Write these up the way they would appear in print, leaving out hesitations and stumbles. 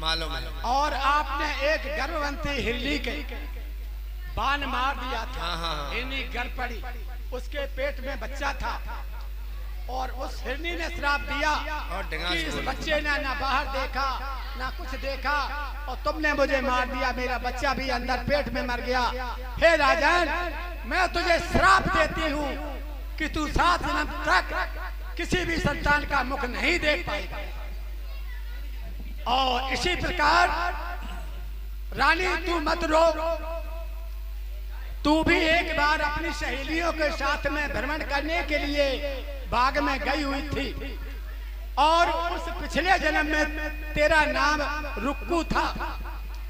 मालूम है। और आपने एक गर्भवती हिरनी के बाण मार दिया था। हिरनी गर पड़ी, उसके पेट में बच्चा था और उस हिरनी ने श्राप दिया कि इस बच्चे ने ना बाहर देखा ना कुछ देखा और तुमने मुझे मार दिया, मेरा बच्चा भी अंदर पेट में मर गया। हे राजन, मैं तुझे श्राप देती हूँ कि तू 7 जन्म तक किसी भी संतान का मुख नहीं देख पाएगा। और इसी प्रकार रानी तू मत रो, तू भी एक बार अपनी सहेलियों के साथ में भ्रमण करने के लिए बाग में गई हुई थी और उस पिछले जन्म में तेरा नाम रुक्कू था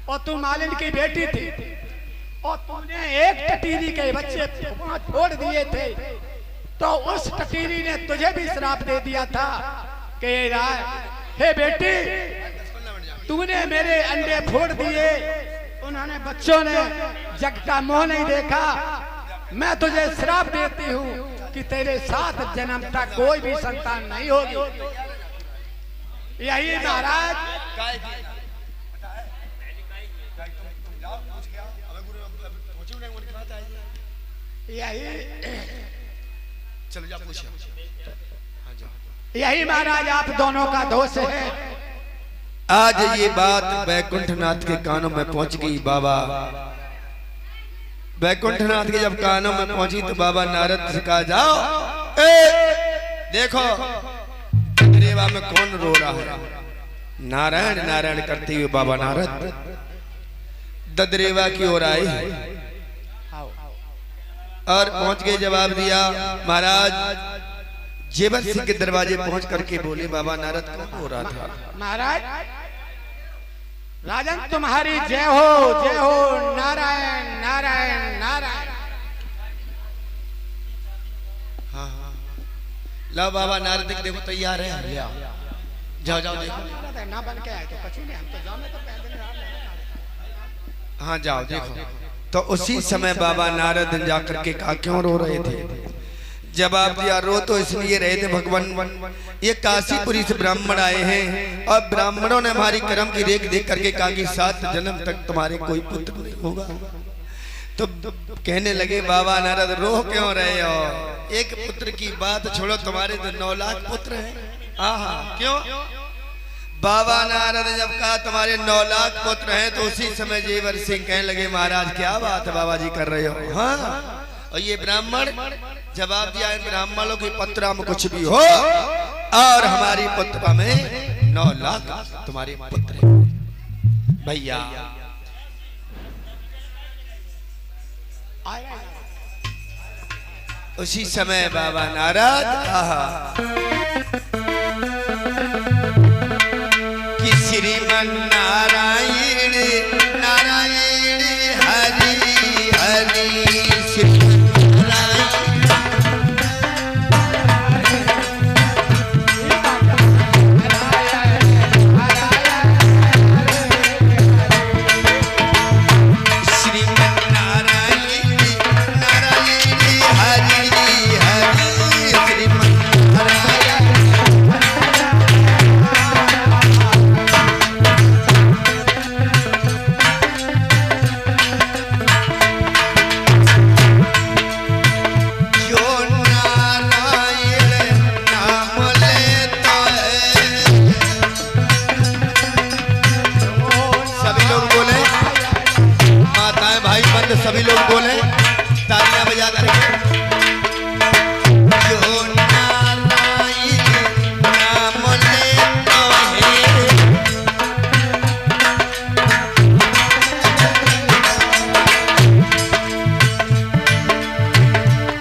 और तू मालिन की बेटी थी और तूने एक टटीरी के बच्चे छोड़ दिए थे, तो उस टटीरी ने तुझे भी श्राप दे दिया था कि हे बेटी, तूने मेरे अंडे फोड़ दिए, उन्होंने बच्चों ने जग का मोह नहीं देखा, मैं तुझे श्राप देती हूँ कि तेरे 7 जन्म तक कोई भी संतान नहीं होगी। यही महाराज यही महाराज आप दोनों का दोष है। आज ये बात बैकुंठनाथ के कानों में पहुंच गई। बाबा बैकुंठनाथ के जब कानों में पहुंची तो बाबा नारद से कहा, जाओ देखो रेवा में कौन रो रहा है। नारायण नारायण करते हुए बाबा नारद ददरेवा की ओर आए और पहुंच के जवाब दिया, महाराज जेवर सिंह के दरवाजे पहुंच करके बोले, बाबा नारद कौन हो रहा था? महाराज राजन तुम्हारी जय हो, नारायण नारायण नारायण। हाँ ला बाबा नारद देखो तैयार है, जाओ जाओ देखो ना बन के आए तो कछु नहीं, हम तो जाने तो पैदल। हाँ जाओ देखो। तो उसी समय बाबा नारद जाकर के कहा, क्यों रो रहे थे? जवाब दिया, रो तो इसलिए रहे थे भगवान, ये काशीपुरी से ब्राह्मण आए हैं और ब्राह्मणों ने हमारी कर्म की रेख देख करके कहा कि 7 जन्म तक तुम्हारे कोई पुत्र नहीं होगा। तो कहने लगे, बाबा नारद रो क्यों रहे हो? एक पुत्र की बात छोड़ो, तुम्हारे तो 9 लाख पुत्र हैं। आहा क्यों? बाबा नारद जब कहा तुम्हारे 9 लाख पुत्र हैं तो उसी समय जेवर सिंह कहने लगे, महाराज क्या बात है बाबा जी कर रहे हो? हाँ, और ये ब्राह्मण जवाब दिया, इन ब्राह्मणों की पुत्रा में कुछ भी हो और हमारी पुत्र में 9 लाख तुम्हारे पुत्र हैं। भैया उसी समय बाबा नारद कि श्रीमन नारायण नारायण हरि हरि सभी लोग बोले तालियां बजा करके, जो नारायण नाम लेता है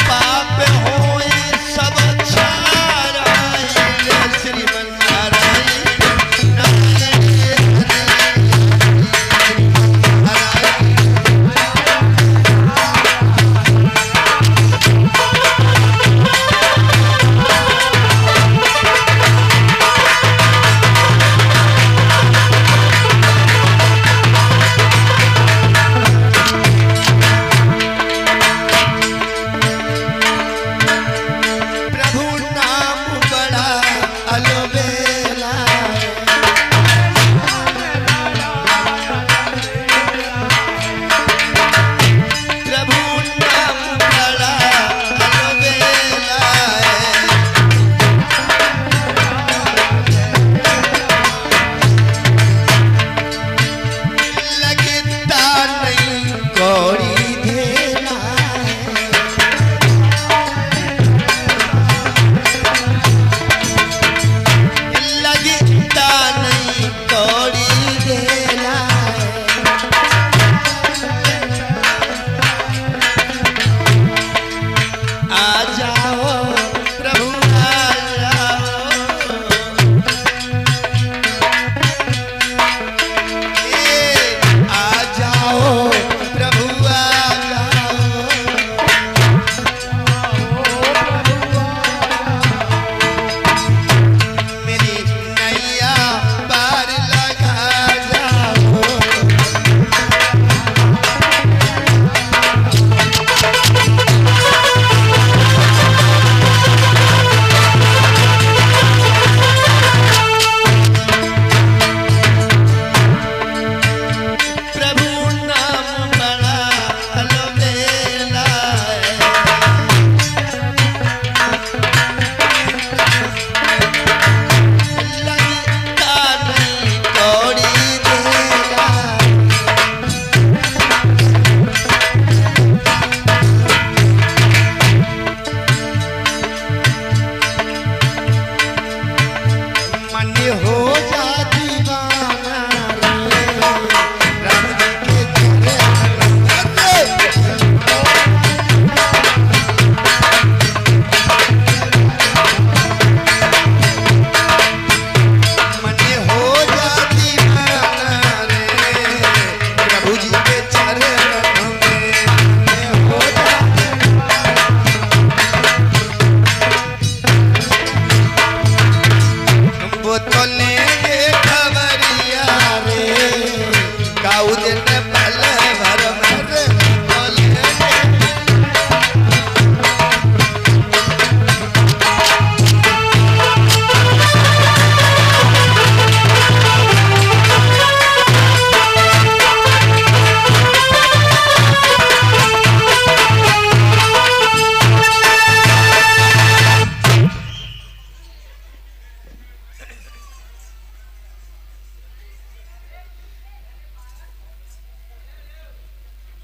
पाप होए सब छाराए। श्रीमन नारायण नारायण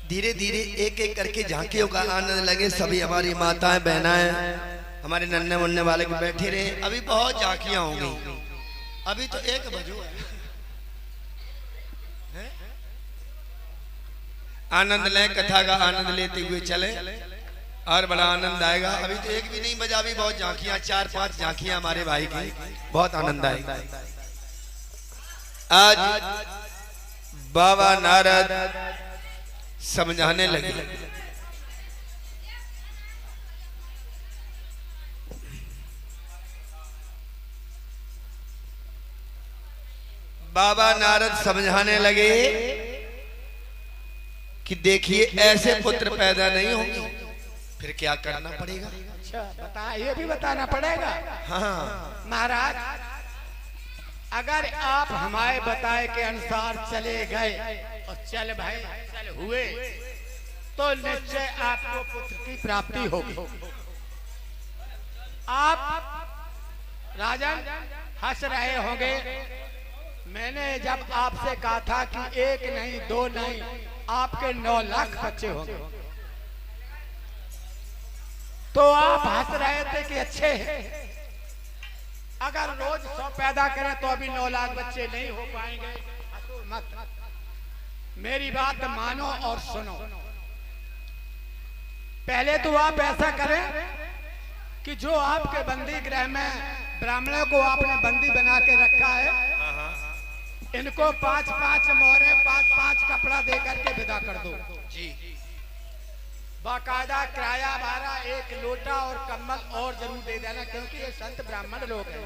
धीरे धीरे एक एक करके झांकियों का आनंद लगे। सभी हमारी माताएं बहनाएं हमारे नन्हे मुन्ने वाले के बैठे रहे। अभी बहुत झांकियां होंगी, अभी तो 1 बजो है। आनंद लें, कथा का आनंद लेते हुए चले और बड़ा आनंद आएगा। अभी तो 1 भी नहीं बजा, अभी बहुत झांकियां, 4-5 झांकियां हमारे भाई की, बहुत आनंद आएगा। आज बाबा नारद समझाने लगे। बाबा नारद समझाने लगे कि देखिए ऐसे पुत्र पैदा नहीं होंगे, फिर क्या करना पड़ेगा। अच्छा बता, ये भी बताना पड़ेगा। हाँ महाराज, अगर आप हमारे बताए के अनुसार चले गए और चल भाई चल हुए, तो निश्चय आपको पुत्र की प्राप्ति होगी। आप राजन हंस रहे होंगे। मैंने जब आपसे कहा था कि 1 नहीं 2 नहीं, आपके 9 लाख बच्चे होंगे, तो आप हंस रहे थे कि अच्छे हैं। अगर रोज 100 पैदा करें तो अभी 9 लाख बच्चे नहीं हो पाएंगे। मत, मेरी बात मानो और सुनो। पहले तो आप ऐसा करें कि जो आपके बंदी गृह में ब्राह्मणों को आपने बंदी बना के रखा है, इनको 5-5 मोहरे 5-5 कपड़ा दे करके विदा कर दो जी। बाकायदा किराया भाड़ा 1 लोटा और कम्बल और जरूर दे देना, क्योंकि ये संत ब्राह्मण लोग हैं।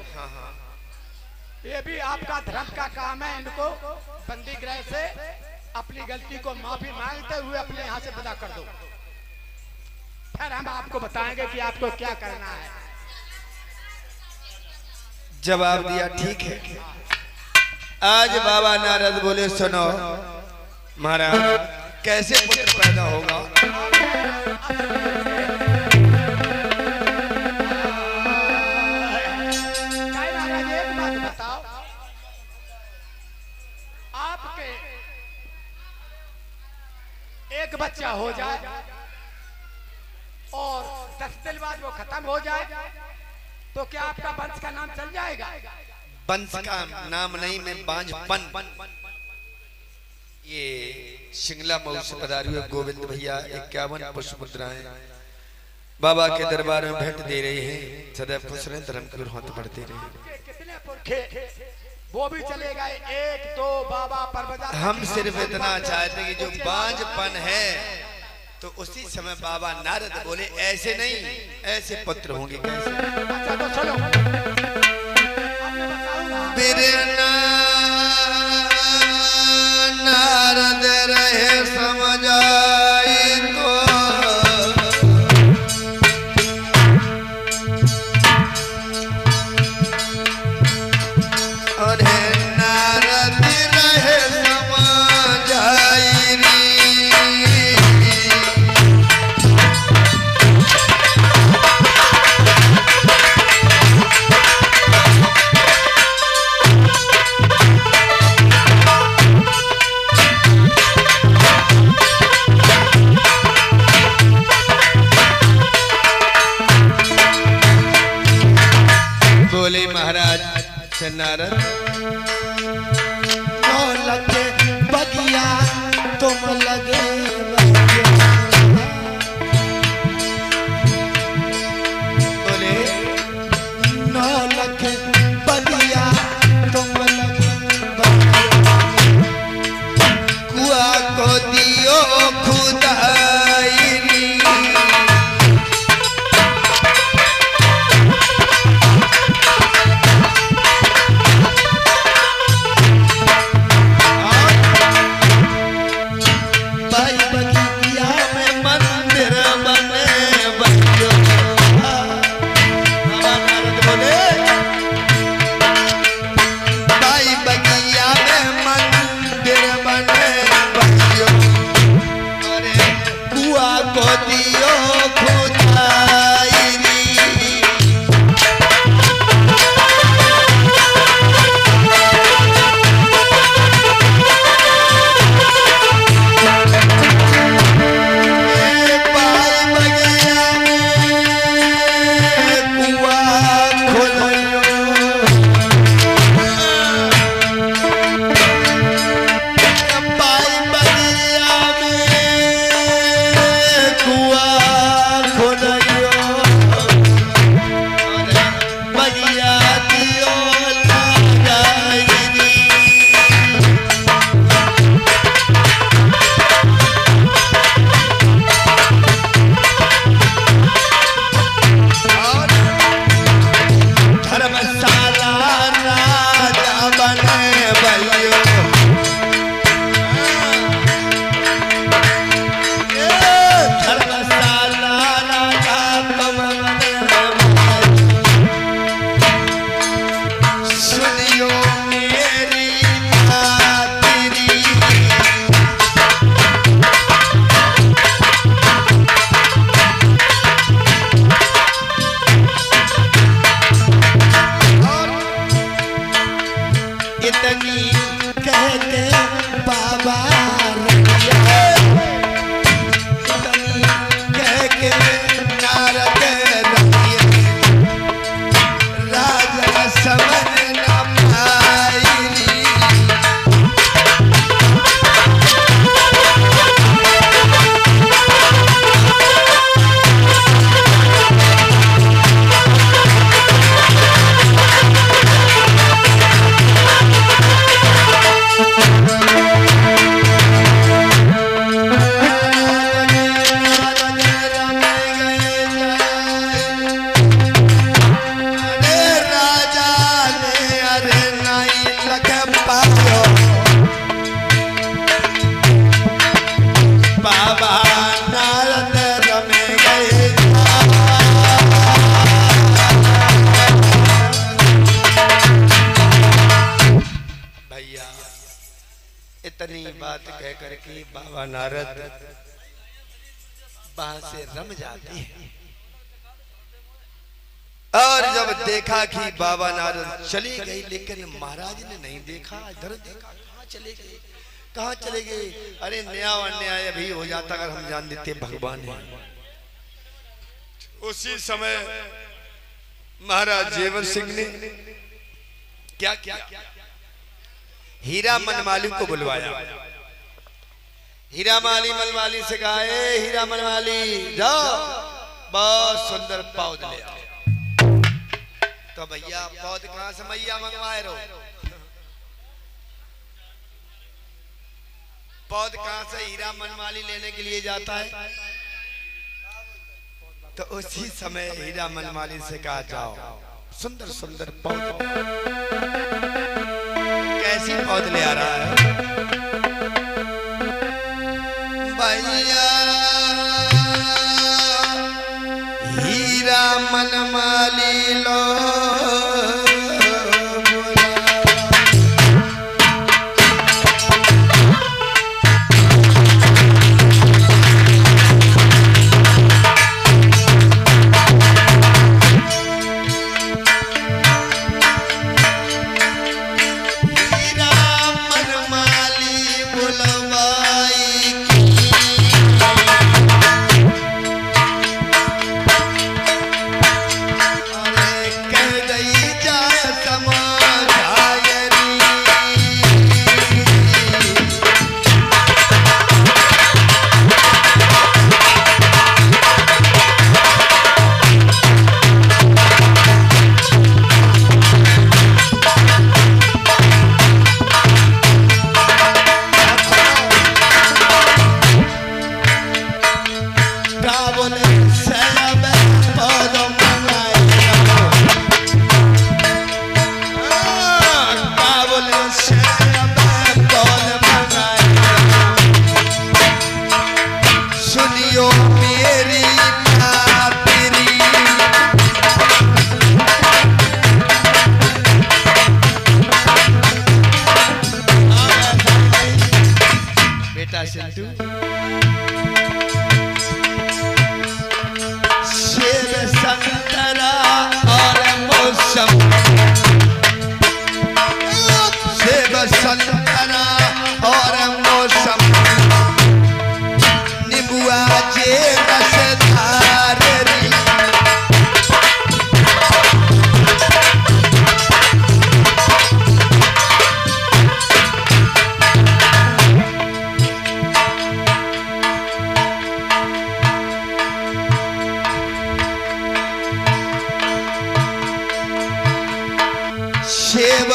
ये भी आपका धर्म का काम है। इनको बंदी गृह से अपनी गलती को माफी मांगते हुए अपने यहाँ से विदा कर दो। फिर हम आपको बताएंगे कि आपको क्या करना है। जवाब दिया, ठीक है। आज बाबा नारद बोले, सुनो महाराज, कैसे पुत्र पैदा होगा। महाराज एक बात बताओ, आपके एक बच्चा हो जाए और 10 दिन बाद वो खत्म हो जाए, तो क्या आपका वंश का नाम चल जाएगा। वंश का नाम नहीं, मैं बांझपन। ये शिंगला मऊ से पधारे हुए गोविंद भैया 51 पुष्प मुद्राएं बाबा के दरबार में भेंट दे रहे हैं। सदैव खुश रहे, धर्म की ओर हाथ बढ़ते रहे। कितने पुरखे वो भी चले गए, 1 2 बाबा परबजा। हम सिर्फ इतना चाहते कि जो बांझपन है, तो उसी समय बाबा नारद बोले, ऐसे नहीं, ऐसे पुत्र होंगे। कैसे? अच्छा तो चलो, बिरना नारद रहे समझाई तो, और नारद रहे समझाई री। बोले महाराज से नारद, लगे बगिया तुम लगे बोले 9 लाख बगिया तुम लगे कुआ को दियो खुदाई। भाई कह के बाबा रतिया कह के नारद रतिया राजा समन न पाई इतनी बात कह करके बाबा नारद वहां से रम जाते हैं। और जब देखा कि बाबा नारद चले गए, लेकिन महाराज ने नहीं देखा, इधर देखा, कहाँ चले गए? अरे नया अन्याय अभी हो जाता अगर हम जान देते भगवान है। उसी समय महाराज जेवर सिंह ने क्या किया? हीरा मनमाली को बुलवाया। हीरा माली मनमाली से कहा, ए हीरा मनमाली जाओ बहुत सुंदर पौध ले आओ। तो भैया पौध कहां से मैया मंगवाए रहो? पौध कहां से हीरा मनमाली लेने के लिए जाता है? तो उसी समय हीरा मनमाली से कहा जाओ सुंदर सुंदर पौध। कैसी पौध ले आ रहा है भैया? हीरा मनमाली लो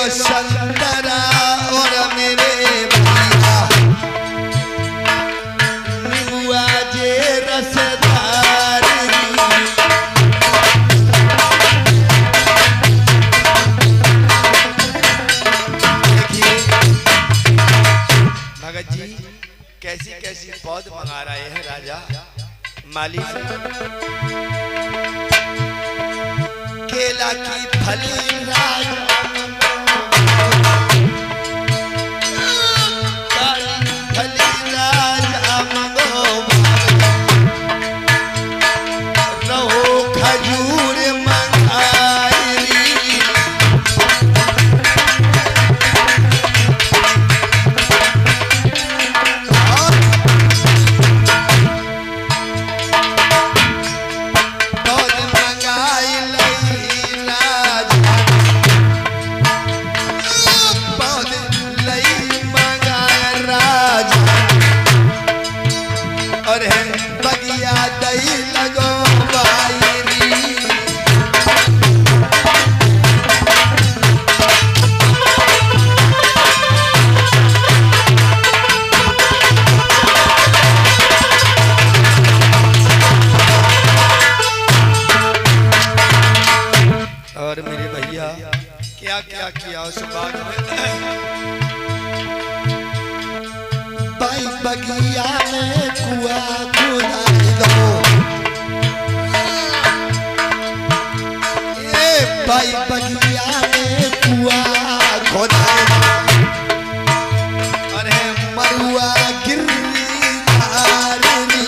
संतरा और मेरे भैया निमुआ जे रसधार भगत जी कैसी कैसी पौध मंगा रहे हैं राजा माली से। केला की फली राजा बगिया में कुआ खुदाई दो, भाई बगिया में कुआ खुदाई दो, अरे मरुआ गिरनी धारनी,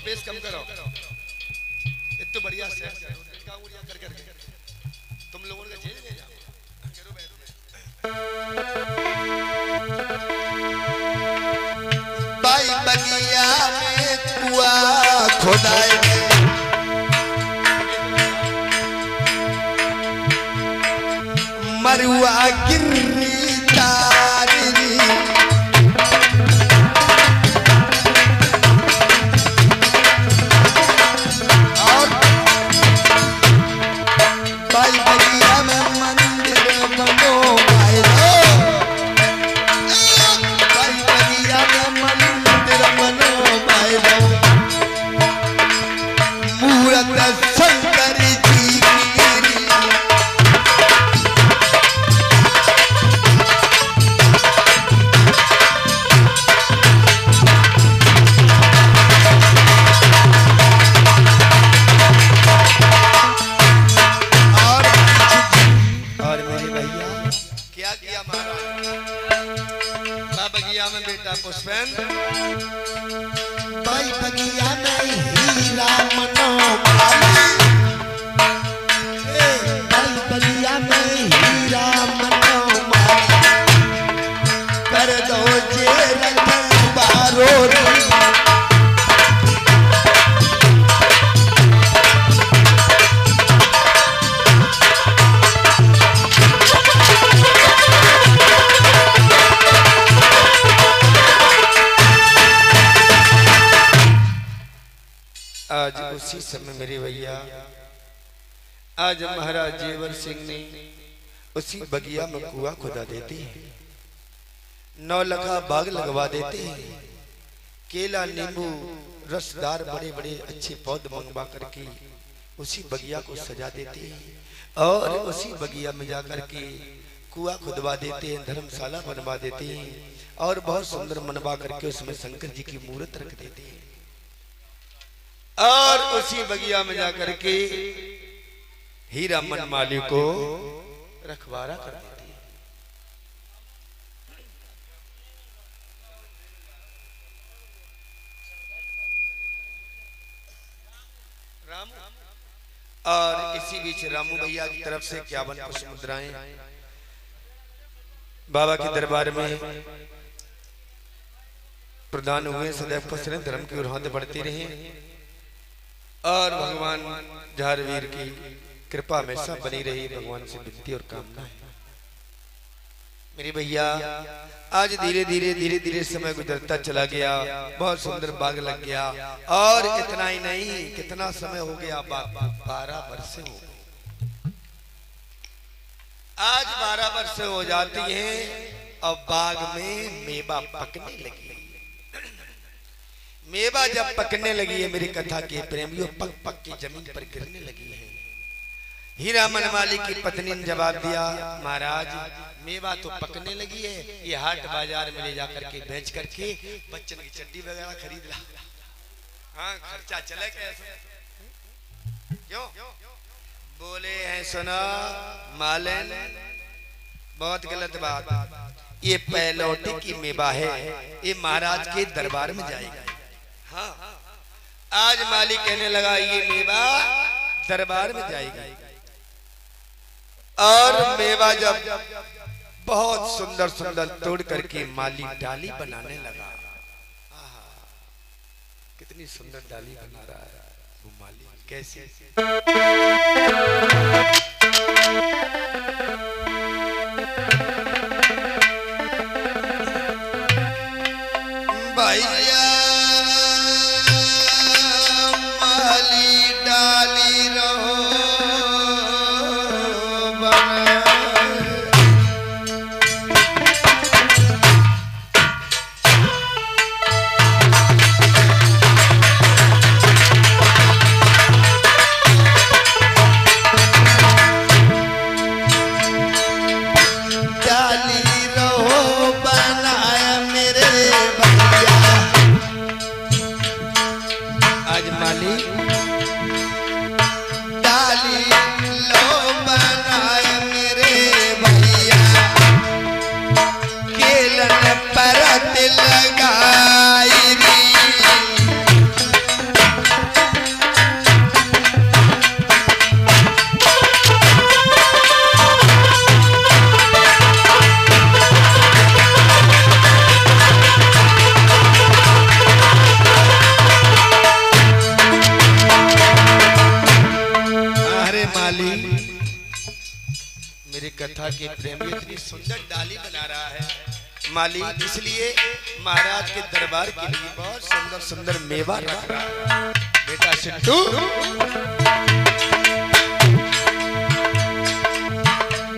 पेश कम करो, इतना बढ़िया से कर करके तुम लोगों का जेल ले जाओ। भाई बगिया में कुआ खुदाई दे, मरुआ गिरनी तारनी, पुष्पन भाई बगिया में हीरा मनोमाली, भाई बगिया में हीरा मनोमाली, कर दो जेल बारो आज उसी समय मेरे भैया, आज महाराज जेवर सिंह ने उसी बगिया में कुआ खुदा देते हैं, 9 लखा बाग लगवा देते हैं, केला नींबू रसदार बड़े बड़े अच्छे पौध मंगवा करके उसी बगिया को सजा देते हैं और उसी बगिया में जाकर के कुआ खुदवा देते हैं, धर्मशाला बनवा देते हैं और बहुत सुंदर मनवा करके उसमें शंकर जी की मूर्त रख देते हैं और उसी बगिया में जाकर के हीरा मनमाली को रखवारा कर देती है। राम और इसी बीच रामू भैया की तरफ से 51 पुष्प मुद्राएं बाबा के दरबार में प्रदान हुए। सदैव खुश रहें, धर्म की ओर हाथ बढ़ती रहे और भगवान झारवीर की कृपा हमेशा बनी रही, भगवान से विनती और कामना है। मेरे भैया आज धीरे धीरे धीरे धीरे समय गुजरता चला गया, बहुत सुंदर बाग लग गया और इतना ही नहीं, कितना समय हो गया, 12 वर्ष हो गए। आज 12 वर्ष हो जाती हैं और बाग में मेवा पकने लगी। मेवा जब पकने लगी है मेरी कथा के प्रेमियों, पक पक के जमीन पर गिरने लगी है। हीरा मनमाली की पत्नी ने जवाब दिया, महाराज मेवा तो पकने लगी है, ये हाट बाजार में ले जाकर के बेच करके बच्चन की चड्डी वगैरह खरीद ला, हाँ खर्चा चले कैसे। क्यों बोले हैं सुना मालन, बहुत गलत बात, ये पहलौटी की मेवा है, ये महाराज के दरबार में जाएगा। हाँ आज मालिक कहने लगा ये मेवा दरबार में जाएगी और मेवा जब बहुत सुंदर सुंदर तोड़ करके माली डाली बनाने लगा। कितनी सुंदर डाली बना रहा है वो माली, कैसे भैया माली डाली आज माली डाली लो बनाए मेरे भैया केलन परत लगाई दी। मेरी कथा के प्रेमी इतनी सुंदर डाली बना रहा है माली, इसलिए महाराज के दरबार के लिए बहुत सुंदर सुंदर मेवा रख रहा है। बेटा सिद्धू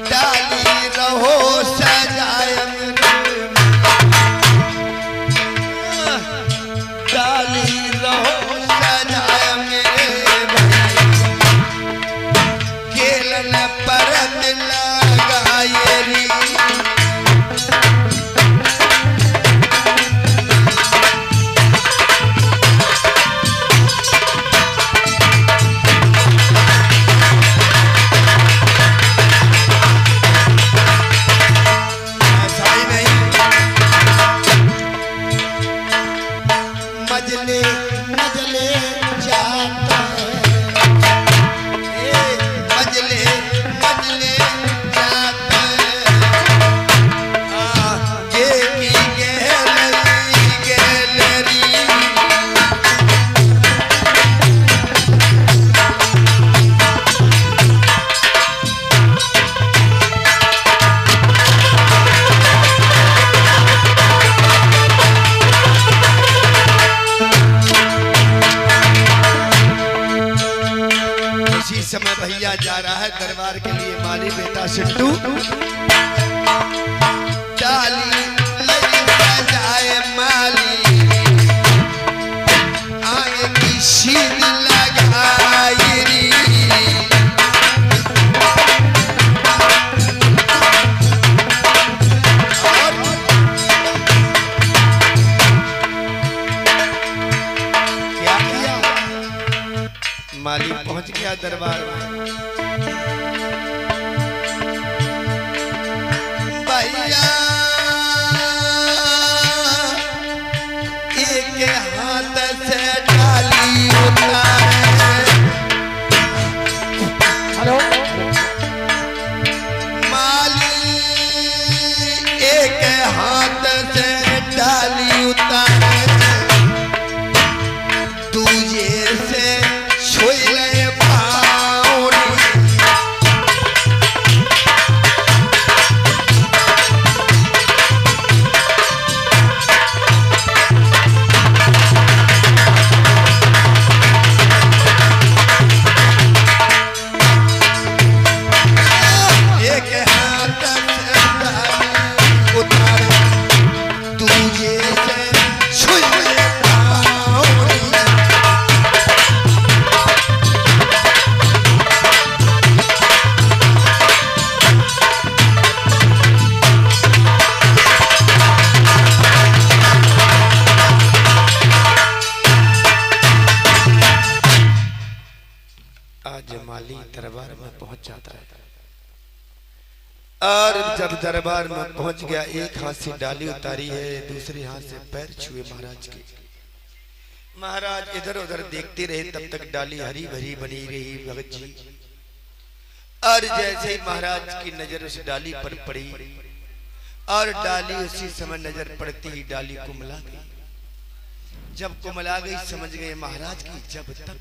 डाली रहो सजाए डाली रहो सजाए मेरे केलन परत लगाएरी। ऐसा ही नहीं मजले मजले जाता मजले मजले जाता आगे की गैलरी गैलरी। इसी समय भैया जा रहा है दरबार के लिए माली बेटा सिद्धू डाली लगी सजाए माली आगे की शीन लगाई री। और क्या किया माली पहुंच गया दरबार में। भैया एक हाथ से डाली उतारे माली एक हाथ से डाली उतारे तुझे से छोले पाऊनी। एक हाथ से डाली उतारे तुझे से छोले पाऊनी। आज माली दरबार में पहुंच जाता है और जब दरबार में पहुंच गया एक हाथ से डाली उतारी है दूसरे हाथ से पैर छुए महाराज के। महाराज इधर उधर देखते रहे तब तक डाली हरी भरी बनी रही भगत जी। और जैसे ही महाराज की नजर उस डाली पर पड़ी और डाली उसी समय नजर पड़ती ही डाली कुमला गई। जब कुमला गई समझ गए महाराज की जब तक